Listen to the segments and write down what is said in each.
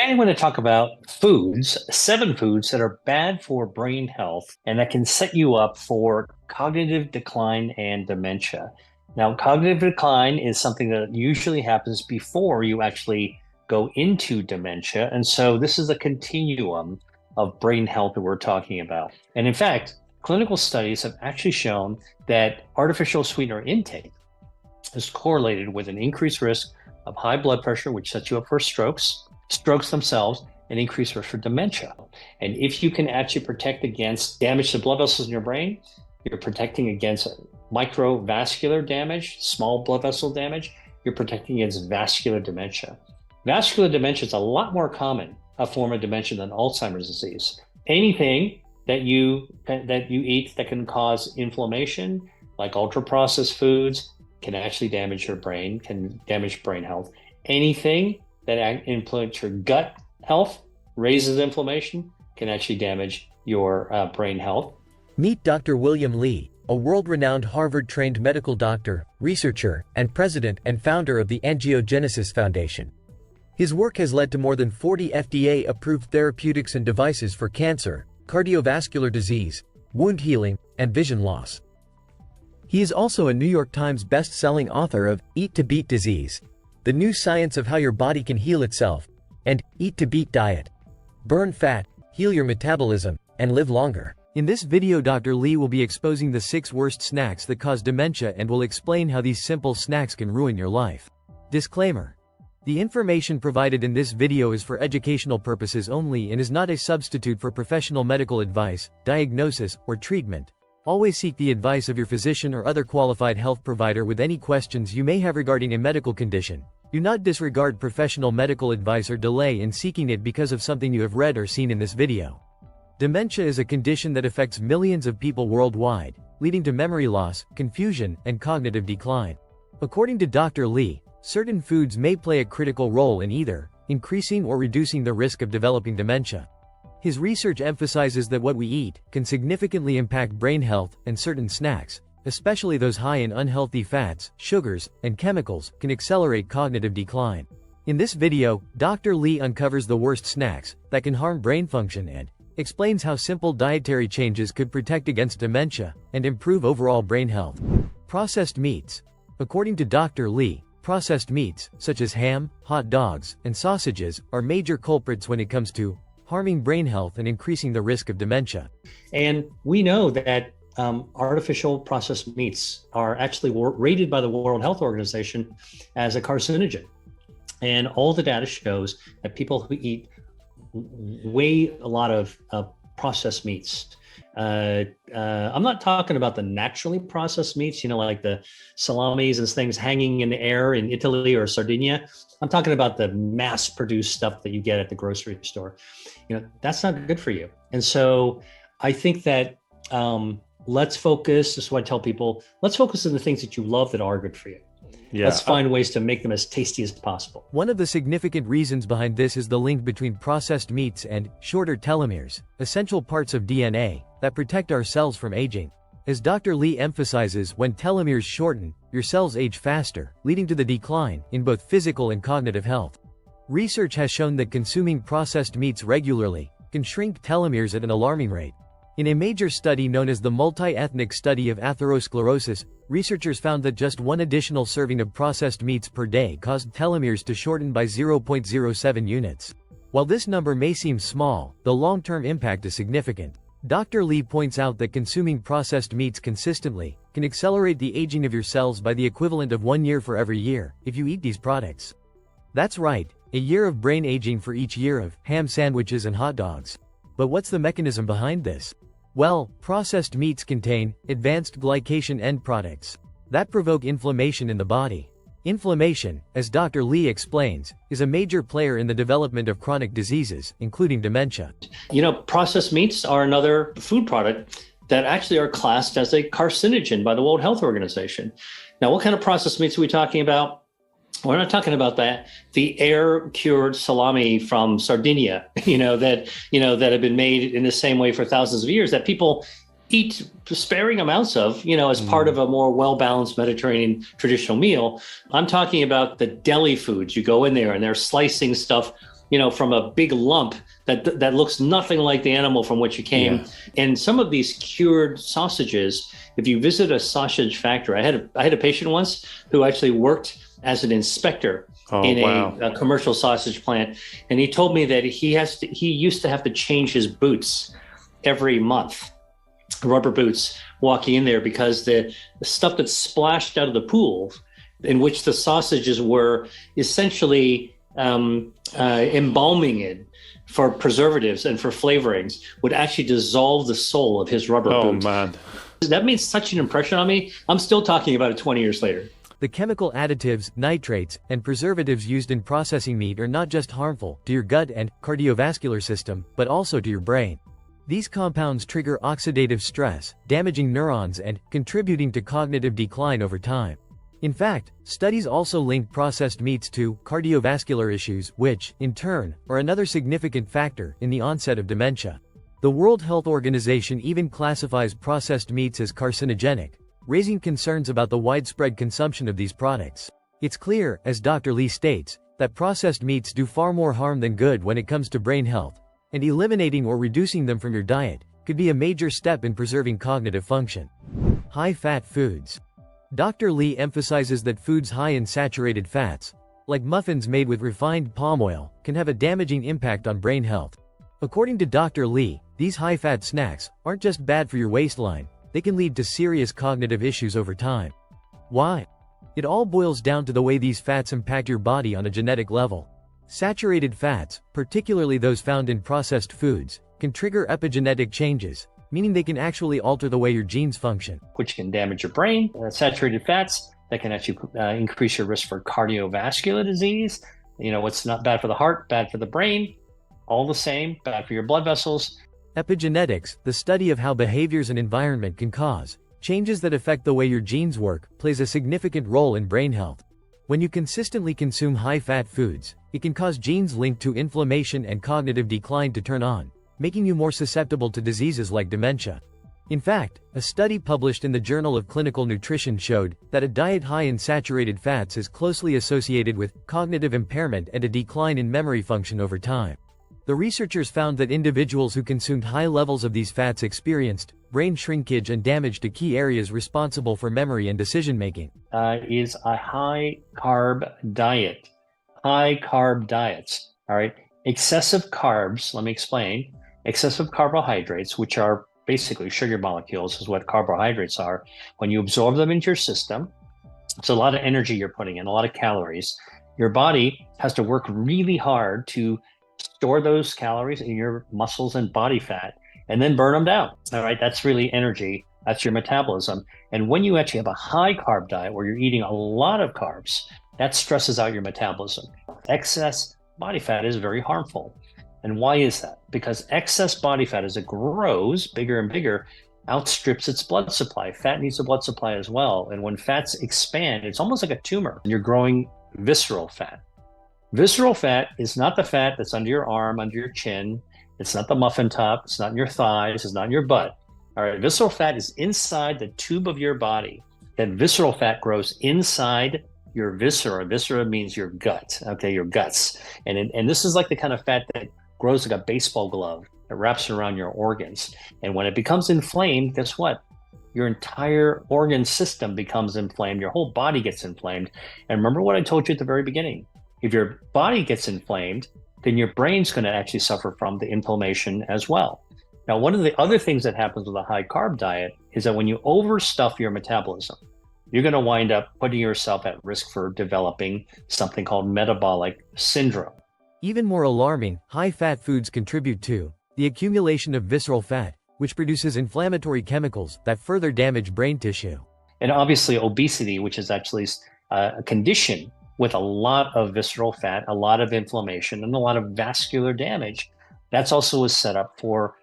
Today, I'm going to talk about foods, 7 foods that are bad for brain health and that can set you up for cognitive decline and dementia. Now, cognitive decline is something that usually happens before you actually go into dementia. And so, this is a continuum of brain health that we're talking about. And in fact, clinical studies have actually shown that artificial sweetener intake is correlated with an increased risk of high blood pressure, which sets you up for strokes themselves, and increased risk for dementia. And if you can actually protect against damage to blood vessels in your brain, you're protecting against microvascular damage, small blood vessel damage, you're protecting against vascular dementia. Vascular dementia is a lot more common a form of dementia than Alzheimer's disease. Anything that you eat that can cause inflammation, like ultra-processed foods, can actually damage your brain, can damage brain health. Anything that influences your gut health, raises inflammation, can actually damage your brain health. Meet Dr. William Li, a world-renowned Harvard-trained medical doctor, researcher, and president and founder of the Angiogenesis Foundation. His work has led to more than 40 FDA-approved therapeutics and devices for cancer, cardiovascular disease, wound healing, and vision loss. He is also a New York Times best-selling author of Eat to Beat Disease, The New Science of How Your Body Can Heal Itself, and Eat to Beat Diet, Burn Fat, Heal Your Metabolism, and Live Longer. In this video, Dr. Li will be exposing the 6 worst snacks that cause dementia and will explain how these simple snacks can ruin your life. Disclaimer: the information provided in this video is for educational purposes only and is not a substitute for professional medical advice, diagnosis, or treatment. Always seek the advice of your physician or other qualified health provider with any questions you may have regarding a medical condition. Do not disregard professional medical advice or delay in seeking it because of something you have read or seen in this video. Dementia is a condition that affects millions of people worldwide, leading to memory loss, confusion, and cognitive decline. According to Dr. Li, certain foods may play a critical role in either increasing or reducing the risk of developing dementia. His research emphasizes that what we eat can significantly impact brain health, and certain snacks, especially those high in unhealthy fats, sugars, and chemicals, can accelerate cognitive decline. In this video, Dr. Li uncovers the worst snacks that can harm brain function and explains how simple dietary changes could protect against dementia and improve overall brain health. Processed meats. According to Dr. Li, processed meats, such as ham, hot dogs, and sausages, are major culprits when it comes to harming brain health and increasing the risk of dementia. And we know that artificial processed meats are actually rated by the World Health Organization as a carcinogen. And all the data shows that people who eat a lot of processed meats. I'm not talking about the naturally processed meats, like the salamis and things hanging in the air in Italy or Sardinia. I'm talking about the mass-produced stuff that you get at the grocery store. That's not good for you. And so I think that let's focus, this is what I tell people, let's focus on the things that you love that are good for you. Yeah. Let's find ways to make them as tasty as possible. One of the significant reasons behind this is the link between processed meats and shorter telomeres, essential parts of DNA that protect our cells from aging. As Dr. Li emphasizes, when telomeres shorten, your cells age faster, leading to the decline in both physical and cognitive health. Research has shown that consuming processed meats regularly can shrink telomeres at an alarming rate. In a major study known as the multi-ethnic study of atherosclerosis, researchers found that just one additional serving of processed meats per day caused telomeres to shorten by 0.07 units. While this number may seem small, the long-term impact is significant. Dr. Li points out that consuming processed meats consistently can accelerate the aging of your cells by the equivalent of 1 year for every year if you eat these products. That's right, a year of brain aging for each year of ham sandwiches and hot dogs. But what's the mechanism behind this? Well, processed meats contain advanced glycation end products that provoke inflammation in the body. Inflammation, as Dr. Li explains, is a major player in the development of chronic diseases, including dementia. Processed meats are another food product that actually are classed as a carcinogen by the World Health Organization. Now, what kind of processed meats are we talking about? We're not talking about the air-cured salami from Sardinia, that have been made in the same way for thousands of years that people eat sparing amounts of, as part of a more well-balanced Mediterranean traditional meal. I'm talking about the deli foods. You go in there and they're slicing stuff, from a big lump that looks nothing like the animal from which you came. Yeah. And some of these cured sausages, if you visit a sausage factory, I had a patient once who actually worked as an inspector in a commercial sausage plant, and he told me that he used to have to change his boots every month, rubber boots, walking in there, because the stuff that splashed out of the pool in which the sausages were essentially embalming it for preservatives and for flavorings would actually dissolve the sole of his rubber boot. Oh, man. That made such an impression on me. I'm still talking about it 20 years later. The chemical additives, nitrates, and preservatives used in processing meat are not just harmful to your gut and cardiovascular system, but also to your brain. These compounds trigger oxidative stress, damaging neurons and contributing to cognitive decline over time. In fact, studies also link processed meats to cardiovascular issues, which, in turn, are another significant factor in the onset of dementia. The World Health Organization even classifies processed meats as carcinogenic, raising concerns about the widespread consumption of these products. It's clear, as Dr. Lee states, that processed meats do far more harm than good when it comes to brain health, and eliminating or reducing them from your diet could be a major step in preserving cognitive function. High-fat foods. Dr. Lee emphasizes that foods high in saturated fats, like muffins made with refined palm oil, can have a damaging impact on brain health. According to Dr. Lee, these high-fat snacks aren't just bad for your waistline, they can lead to serious cognitive issues over time. Why? It all boils down to the way these fats impact your body on a genetic level. Saturated fats, particularly those found in processed foods, can trigger epigenetic changes, meaning they can actually alter the way your genes function. Which can damage your brain. Saturated fats, that can actually increase your risk for cardiovascular disease. What's not bad for the heart, bad for the brain, all the same, bad for your blood vessels. Epigenetics, the study of how behaviors and environment can cause changes that affect the way your genes work, plays a significant role in brain health. When you consistently consume high-fat foods, it can cause genes linked to inflammation and cognitive decline to turn on, making you more susceptible to diseases like dementia. In fact, a study published in the Journal of Clinical Nutrition showed that a diet high in saturated fats is closely associated with cognitive impairment and a decline in memory function over time. The researchers found that individuals who consumed high levels of these fats experienced brain shrinkage and damage to key areas responsible for memory and decision-making. Is a high-carb diet. High-carb diets, all right? Excessive carbs, let me explain. Excessive carbohydrates, which are basically sugar molecules, is what carbohydrates are. When you absorb them into your system, it's a lot of energy you're putting in, a lot of calories. Your body has to work really hard to store those calories in your muscles and body fat and then burn them down. All right, that's really energy. That's your metabolism. And when you actually have a high carb diet where you're eating a lot of carbs, that stresses out your metabolism. Excess body fat is very harmful. And why is that? Because excess body fat, as it grows bigger and bigger, outstrips its blood supply. Fat needs a blood supply as well. And when fats expand, it's almost like a tumor. You're growing visceral fat. Visceral fat is not the fat that's under your arm, under your chin. It's not the muffin top. It's not in your thighs. It's not in your butt. All right, visceral fat is inside the tube of your body. That visceral fat grows inside your viscera. Viscera means your gut, okay, your guts. And this is like the kind of fat that grows like a baseball glove that wraps around your organs. And when it becomes inflamed, guess what? Your entire organ system becomes inflamed. Your whole body gets inflamed. And remember what I told you at the very beginning. If your body gets inflamed, then your brain's going to actually suffer from the inflammation as well. Now, one of the other things that happens with a high carb diet is that when you overstuff your metabolism, you're going to wind up putting yourself at risk for developing something called metabolic syndrome. Even more alarming, high-fat foods contribute to the accumulation of visceral fat, which produces inflammatory chemicals that further damage brain tissue. And obviously obesity, which is actually a condition with a lot of visceral fat, a lot of inflammation, and a lot of vascular damage, that's also a setup for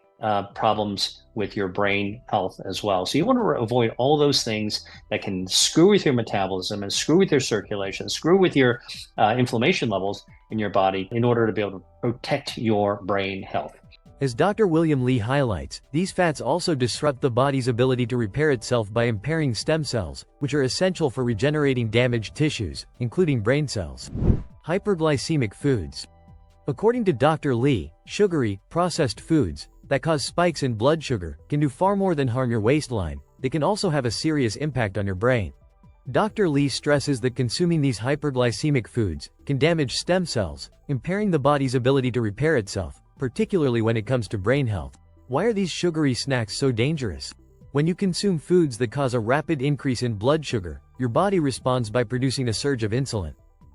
problems with your brain health as well. So you want to avoid all those things that can screw with your metabolism and screw with your circulation, screw with your inflammation levels in your body in order to be able to protect your brain health. As Dr. William Lee highlights, these fats also disrupt the body's ability to repair itself by impairing stem cells, which are essential for regenerating damaged tissues, including brain cells. Hyperglycemic foods. According to Dr. Lee, sugary, processed foods that cause spikes in blood sugar can do far more than harm your waistline. They can also have a serious impact on your brain. Dr. Lee stresses that consuming these hyperglycemic foods can damage stem cells, impairing the body's ability to repair itself, particularly when it comes to brain health. Why are these sugary snacks so dangerous? When you consume foods that cause a rapid increase in blood sugar, your body responds by producing a surge of insulin.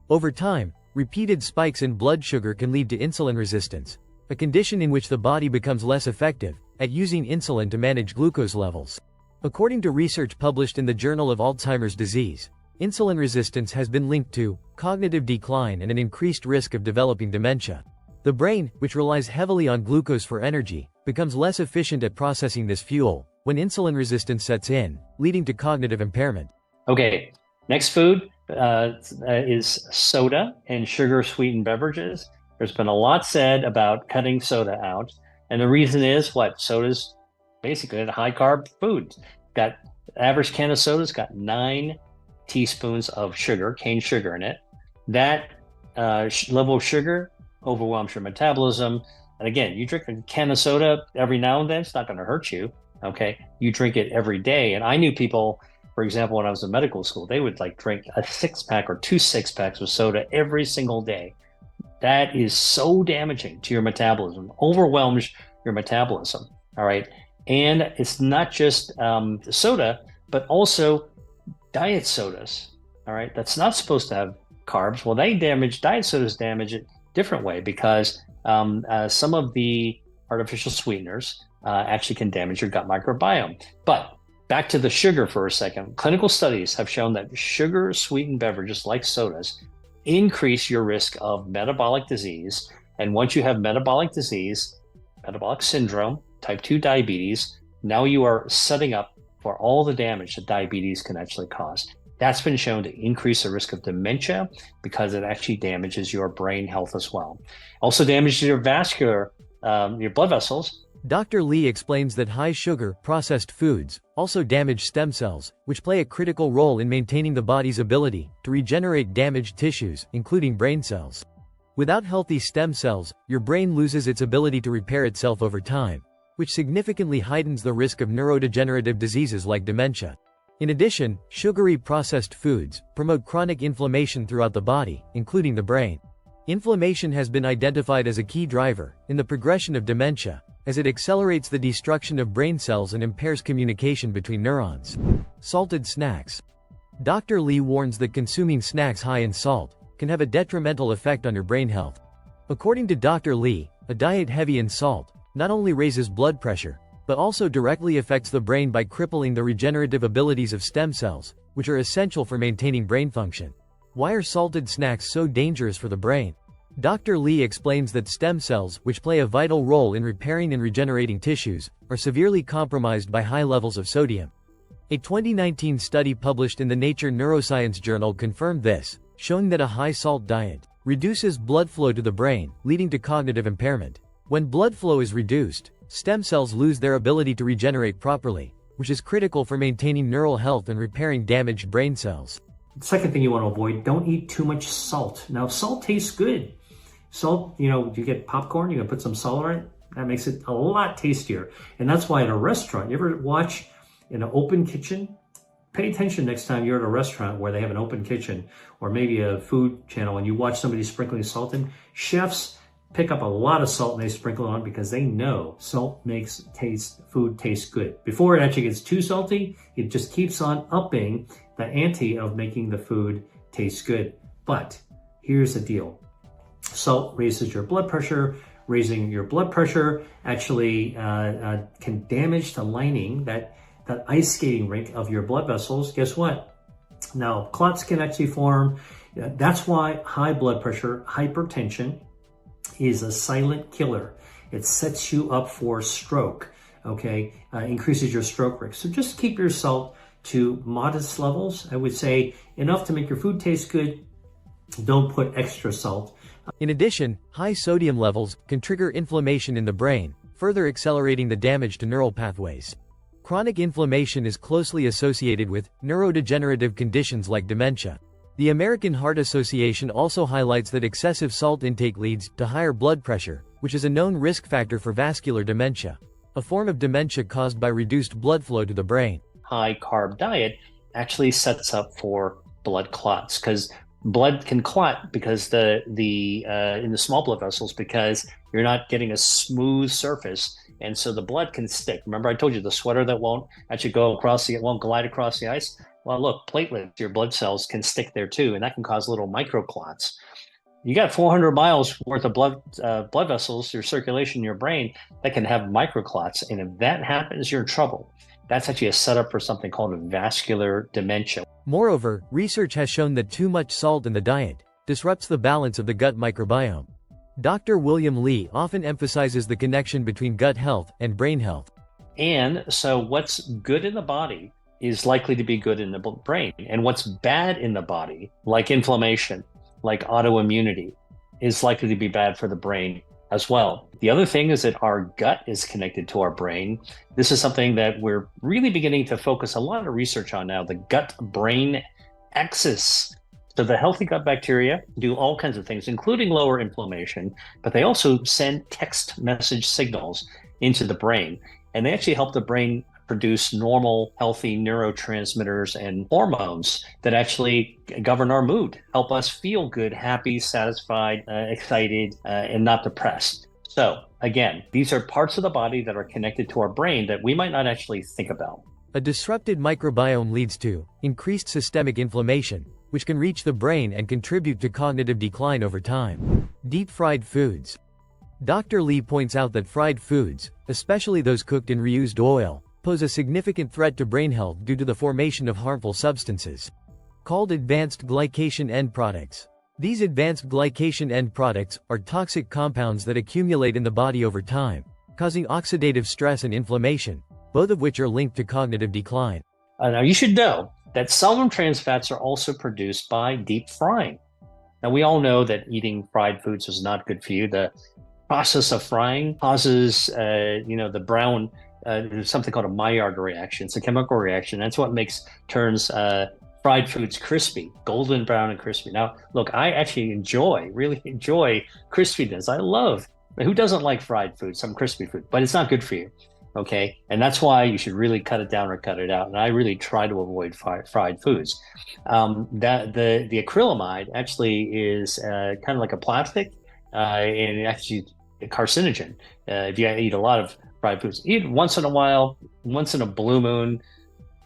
Over time, repeated spikes in blood sugar can lead to insulin resistance, a condition in which the body becomes less effective at using insulin to manage glucose levels. According to research published in the Journal of Alzheimer's Disease, insulin resistance has been linked to cognitive decline and an increased risk of developing dementia. The brain, which relies heavily on glucose for energy, becomes less efficient at processing this fuel when insulin resistance sets in, leading to cognitive impairment. Okay, next food is soda and sugar-sweetened beverages. There's been a lot said about cutting soda out, and the reason is what? Soda's basically a high-carb food. Got average can of soda's got 9 teaspoons of sugar, cane sugar in it. That level of sugar overwhelms your metabolism. And again, you drink a can of soda every now and then, it's not going to hurt you. Okay, you drink it every day. And I knew people, for example, when I was in medical school, they would like drink a 6-pack or 2 6-packs of soda every single day. That is so damaging to your metabolism, overwhelms your metabolism. All right. And it's not just soda, but also diet sodas. All right. That's not supposed to have carbs. Well, diet sodas damage it different way because some of the artificial sweeteners actually can damage your gut microbiome. But back to the sugar for a second. Clinical studies have shown that sugar-sweetened beverages like sodas increase your risk of metabolic disease. And once you have metabolic disease, metabolic syndrome, type 2 diabetes, now you are setting up for all the damage that diabetes can actually cause. That's been shown to increase the risk of dementia because it actually damages your brain health as well. Also damages your your blood vessels. Dr. Lee explains that high-sugar, processed foods also damage stem cells, which play a critical role in maintaining the body's ability to regenerate damaged tissues, including brain cells. Without healthy stem cells, your brain loses its ability to repair itself over time, which significantly heightens the risk of neurodegenerative diseases like dementia. In addition, sugary processed foods promote chronic inflammation throughout the body, including the brain. Inflammation has been identified as a key driver in the progression of dementia, as it accelerates the destruction of brain cells and impairs communication between neurons. Salted snacks. Dr. Lee warns that consuming snacks high in salt can have a detrimental effect on your brain health. According to Dr. Lee, a diet heavy in salt not only raises blood pressure, but also directly affects the brain by crippling the regenerative abilities of stem cells, which are essential for maintaining brain function. Why are salted snacks so dangerous for the brain? Dr. Lee explains that stem cells, which play a vital role in repairing and regenerating tissues, are severely compromised by high levels of sodium. A 2019 study published in the Nature Neuroscience journal confirmed this, showing that a high-salt diet reduces blood flow to the brain, leading to cognitive impairment. When blood flow is reduced, stem cells lose their ability to regenerate properly, which is critical for maintaining neural health and repairing damaged brain cells. The second thing you want to avoid, don't eat too much salt. Now, salt tastes good. Salt, you get popcorn, you can put some salt on it. That makes it a lot tastier. And that's why at a restaurant, you ever watch in an open kitchen? Pay attention next time you're at a restaurant where they have an open kitchen or maybe a food channel and you watch somebody sprinkling salt in. Chefs pick up a lot of salt and they sprinkle it on because they know salt makes food taste good. Before it actually gets too salty, it just keeps on upping the ante of making the food taste good. But here's the deal. Salt raises your blood pressure. Raising your blood pressure actually can damage the lining, that ice skating rink of your blood vessels. Guess what? Now, clots can actually form. That's why high blood pressure, hypertension, is a silent killer. It sets you up for stroke, okay? Increases your stroke risk. So just keep your salt to modest levels. I would say enough to make your food taste good. Don't put extra salt. In addition, high sodium levels can trigger inflammation in the brain, further accelerating the damage to neural pathways. Chronic inflammation is closely associated with neurodegenerative conditions like dementia. The American Heart Association also highlights that excessive salt intake leads to higher blood pressure, which is a known risk factor for vascular dementia, a form of dementia caused by reduced blood flow to the brain. High carb diet actually sets up for blood clots, because blood can clot because in the small blood vessels, because you're not getting a smooth surface, and so the blood can stick. Remember, I told you the sweater that won't actually won't glide across the ice. Well, look, platelets, your blood cells can stick there too, and that can cause little microclots. You got 400 miles worth of blood vessels, your circulation in your brain, that can have microclots, and if that happens, you're in trouble. That's actually a setup for something called vascular dementia. Moreover, research has shown that too much salt in the diet disrupts the balance of the gut microbiome. Dr. William Lee often emphasizes the connection between gut health and brain health. And so what's good in the body is likely to be good in the brain. And what's bad in the body, like inflammation, like autoimmunity, is likely to be bad for the brain as well. The other thing is that our gut is connected to our brain. This is something that we're really beginning to focus a lot of research on now, the gut-brain axis. So the healthy gut bacteria do all kinds of things, including lower inflammation, but they also send text message signals into the brain. And they actually help the brain produce normal, healthy neurotransmitters and hormones that actually govern our mood, help us feel good, happy, satisfied, excited, and not depressed. So again, these are parts of the body that are connected to our brain that we might not actually think about. A disrupted microbiome leads to increased systemic inflammation, which can reach the brain and contribute to cognitive decline over time. Deep-fried foods. Dr. Lee points out that fried foods, especially those cooked in reused oil, pose a significant threat to brain health due to the formation of harmful substances called advanced glycation end products. These advanced glycation end products are toxic compounds that accumulate in the body over time, causing oxidative stress and inflammation, both of which are linked to cognitive decline. Now, you should know that some trans fats are also produced by deep frying. Now, we all know that eating fried foods is not good for you. The process of frying causes, the brown, there's something called a Maillard reaction. It's a chemical reaction. That's what turns fried foods crispy, golden brown and crispy. Now, look, I actually really enjoy crispiness. Who doesn't like fried food, some crispy food, but it's not good for you. Okay. And that's why you should really cut it down or cut it out. And I really try to avoid fried foods. The acrylamide actually is kind of like a plastic, and actually a carcinogen. If you eat a lot of fried foods, eat once in a while, once in a blue moon.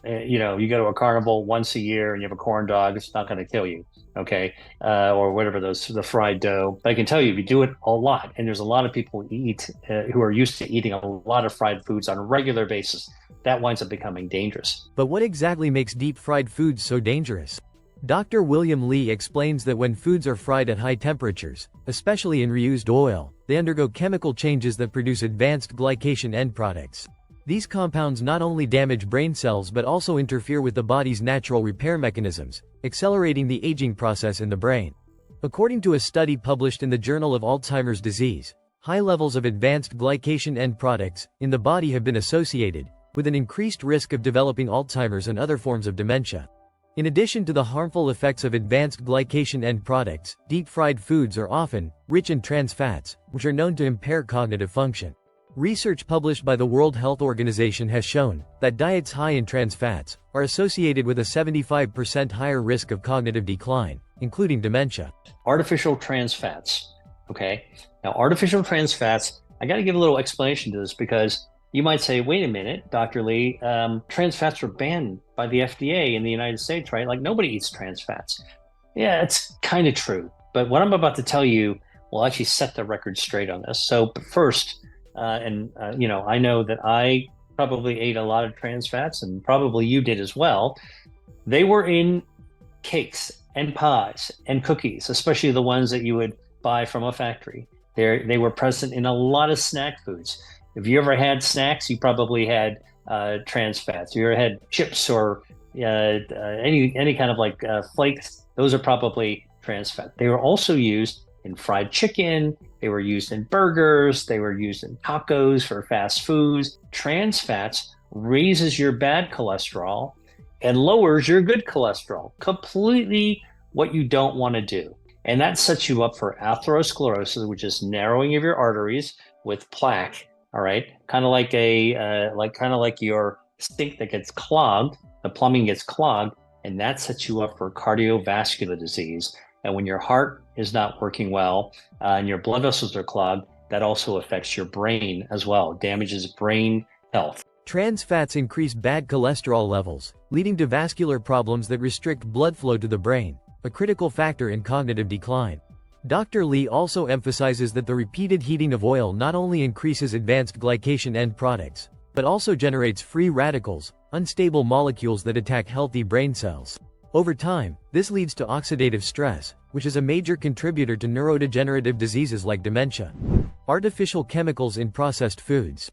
You go to a carnival once a year and you have a corn dog, it's not going to kill you, okay? Or whatever the fried dough. But I can tell you, if you do it a lot, and there's a lot of people who are used to eating a lot of fried foods on a regular basis, that winds up becoming dangerous. But what exactly makes deep fried foods so dangerous? Dr. William Lee explains that when foods are fried at high temperatures, especially in reused oil, they undergo chemical changes that produce advanced glycation end products. These compounds not only damage brain cells but also interfere with the body's natural repair mechanisms, accelerating the aging process in the brain. According to a study published in the Journal of Alzheimer's Disease, high levels of advanced glycation end products in the body have been associated with an increased risk of developing Alzheimer's and other forms of dementia. In addition to the harmful effects of advanced glycation end products, deep-fried foods are often rich in trans fats, which are known to impair cognitive function. Research published by the World Health Organization has shown that diets high in trans fats are associated with a 75% higher risk of cognitive decline, including dementia. Artificial trans fats, okay? Now, artificial trans fats, I got to give a little explanation to this because you might say, wait a minute, Dr. Lee, trans fats are banned by the FDA in the United States, right? Like nobody eats trans fats. Yeah, it's kind of true. But what I'm about to tell you will actually set the record straight on this. So first, I know that I probably ate a lot of trans fats, and probably you did as well. They were in cakes and pies and cookies, especially the ones that you would buy from a factory. They were present in a lot of snack foods. If you ever had snacks, you probably had trans fats. If you ever had chips or any kind of like flakes, those are probably trans fat. They were also used in fried chicken. They were used in burgers. They were used in tacos for fast foods. Trans fats raises your bad cholesterol and lowers your good cholesterol. Completely what you don't want to do. And that sets you up for atherosclerosis, which is narrowing of your arteries with plaque. All right, kind of like your sink that gets clogged, the plumbing gets clogged, and that sets you up for cardiovascular disease. And when your heart is not working well and your blood vessels are clogged, that also affects your brain as well, damages brain health. Trans fats increase bad cholesterol levels, leading to vascular problems that restrict blood flow to the brain, a critical factor in cognitive decline. Dr. Lee also emphasizes that the repeated heating of oil not only increases advanced glycation end products, but also generates free radicals, unstable molecules that attack healthy brain cells. Over time, this leads to oxidative stress, which is a major contributor to neurodegenerative diseases like dementia. Artificial chemicals in processed foods.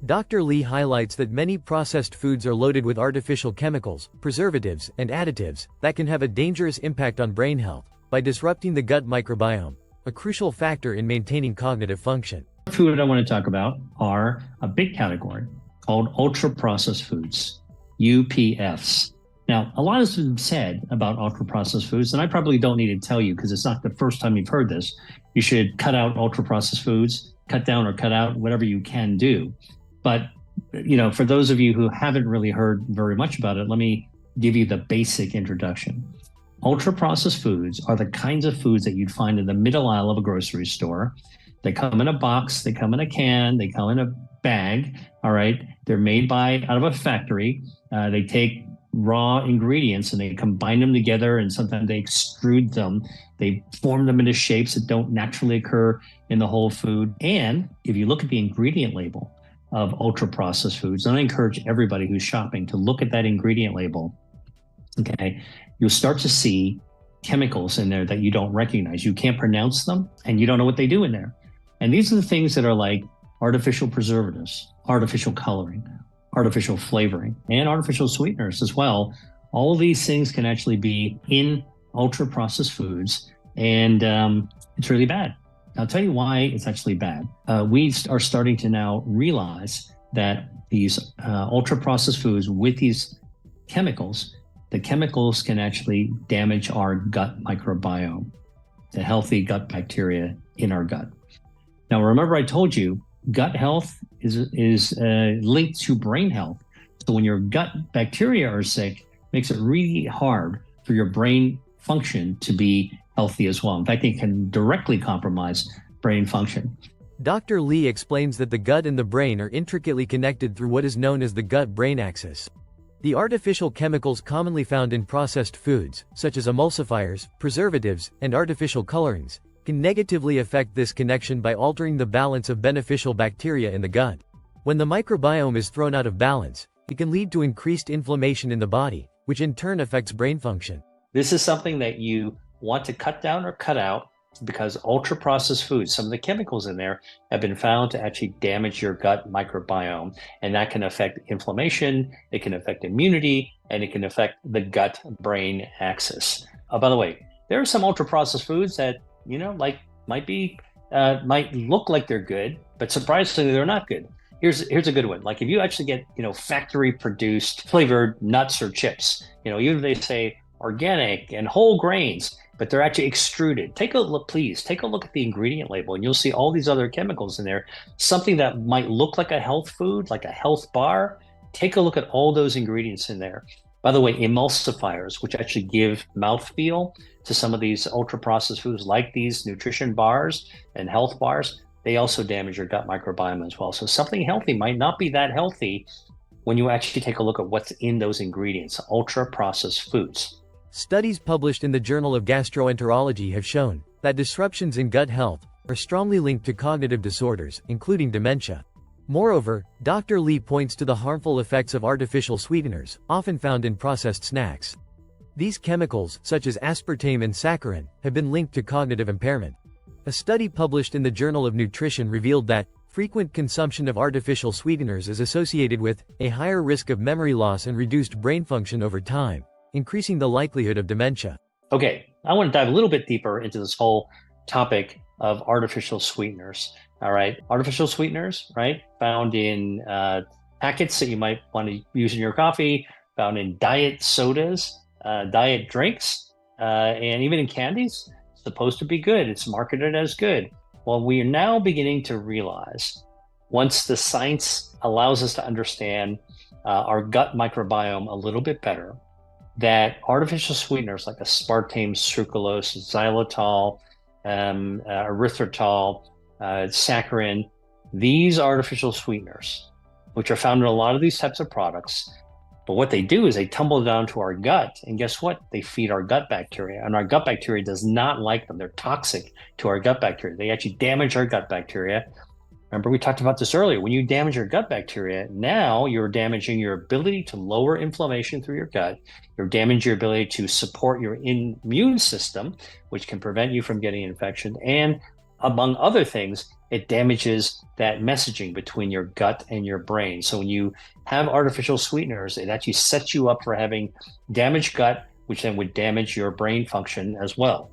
Dr. Lee highlights that many processed foods are loaded with artificial chemicals, preservatives, and additives that can have a dangerous impact on brain health by disrupting the gut microbiome, a crucial factor in maintaining cognitive function. Food I want to talk about are a big category called ultra-processed foods, UPFs. Now, a lot has been said about ultra-processed foods, and I probably don't need to tell you because it's not the first time you've heard this. You should cut out ultra-processed foods, cut down or cut out whatever you can do. But, for those of you who haven't really heard very much about it, let me give you the basic introduction. Ultra-processed foods are the kinds of foods that you'd find in the middle aisle of a grocery store. They come in a box, they come in a can, they come in a bag, all right? They're made out of a factory. They take raw ingredients and they combine them together, and sometimes they extrude them. They form them into shapes that don't naturally occur in the whole food. And if you look at the ingredient label of ultra-processed foods, and I encourage everybody who's shopping to look at that ingredient label, okay, you'll start to see chemicals in there that you don't recognize. You can't pronounce them, and you don't know what they do in there. And these are the things that are like artificial preservatives, artificial coloring, artificial flavoring, and artificial sweeteners as well. All of these things can actually be in ultra-processed foods, and it's really bad. I'll tell you why it's actually bad. We are starting to now realize that these ultra-processed foods with these chemicals, the chemicals can actually damage our gut microbiome, the healthy gut bacteria in our gut. Now, remember I told you gut health is linked to brain health. So when your gut bacteria are sick, it makes it really hard for your brain function to be healthy as well. In fact, it can directly compromise brain function. Dr. Lee explains that the gut and the brain are intricately connected through what is known as the gut-brain axis. The artificial chemicals commonly found in processed foods, such as emulsifiers, preservatives, and artificial colorings, can negatively affect this connection by altering the balance of beneficial bacteria in the gut. When the microbiome is thrown out of balance, it can lead to increased inflammation in the body, which in turn affects brain function. This is something that you want to cut down or cut out because ultra-processed foods, some of the chemicals in there have been found to actually damage your gut microbiome. And that can affect inflammation, it can affect immunity, and it can affect the gut-brain axis. Oh, by the way, there are some ultra-processed foods that, might look like they're good, but surprisingly, they're not good. Here's a good one. Like if you actually get, factory-produced flavored nuts or chips, even if they say organic and whole grains, but they're actually extruded. Please take a look at the ingredient label and you'll see all these other chemicals in there. Something that might look like a health food, like a health bar, take a look at all those ingredients in there. By the way, emulsifiers, which actually give mouthfeel to some of these ultra-processed foods like these nutrition bars and health bars, they also damage your gut microbiome as well. So something healthy might not be that healthy when you actually take a look at what's in those ingredients, ultra-processed foods. Studies published in the Journal of Gastroenterology have shown that disruptions in gut health are strongly linked to cognitive disorders, including dementia. Moreover, Dr. Lee points to the harmful effects of artificial sweeteners, often found in processed snacks. These chemicals, such as aspartame and saccharin, have been linked to cognitive impairment. A study published in the Journal of Nutrition revealed that frequent consumption of artificial sweeteners is associated with a higher risk of memory loss and reduced brain function over time, increasing the likelihood of dementia. Okay, I want to dive a little bit deeper into this whole topic of artificial sweeteners. All right, artificial sweeteners, right, found in packets that you might want to use in your coffee, found in diet sodas, diet drinks, and even in candies, it's supposed to be good. It's marketed as good. Well, we are now beginning to realize, once the science allows us to understand our gut microbiome a little bit better, that artificial sweeteners like aspartame, sucralose, xylitol, erythritol, saccharin, these artificial sweeteners, which are found in a lot of these types of products, but what they do is they tumble down to our gut, and guess what? They feed our gut bacteria, and our gut bacteria does not like them. They're toxic to our gut bacteria. They actually damage our gut bacteria. Remember, we talked about this earlier. When you damage your gut bacteria, now you're damaging your ability to lower inflammation through your gut. You're damaging your ability to support your immune system, which can prevent you from getting infection. And among other things, it damages that messaging between your gut and your brain. So when you have artificial sweeteners, it actually sets you up for having damaged gut, which then would damage your brain function as well.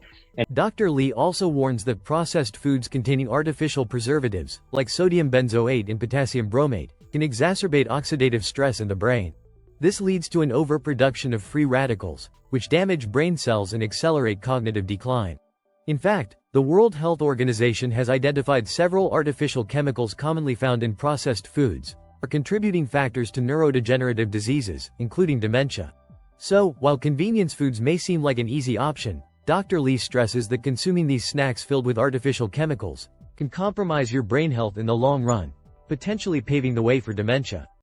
Dr. Lee also warns that processed foods containing artificial preservatives, like sodium benzoate and potassium bromate, can exacerbate oxidative stress in the brain. This leads to an overproduction of free radicals, which damage brain cells and accelerate cognitive decline. In fact, the World Health Organization has identified several artificial chemicals commonly found in processed foods are contributing factors to neurodegenerative diseases, including dementia. So, while convenience foods may seem like an easy option, Dr. Lee stresses that consuming these snacks filled with artificial chemicals can compromise your brain health in the long run, potentially paving the way for dementia.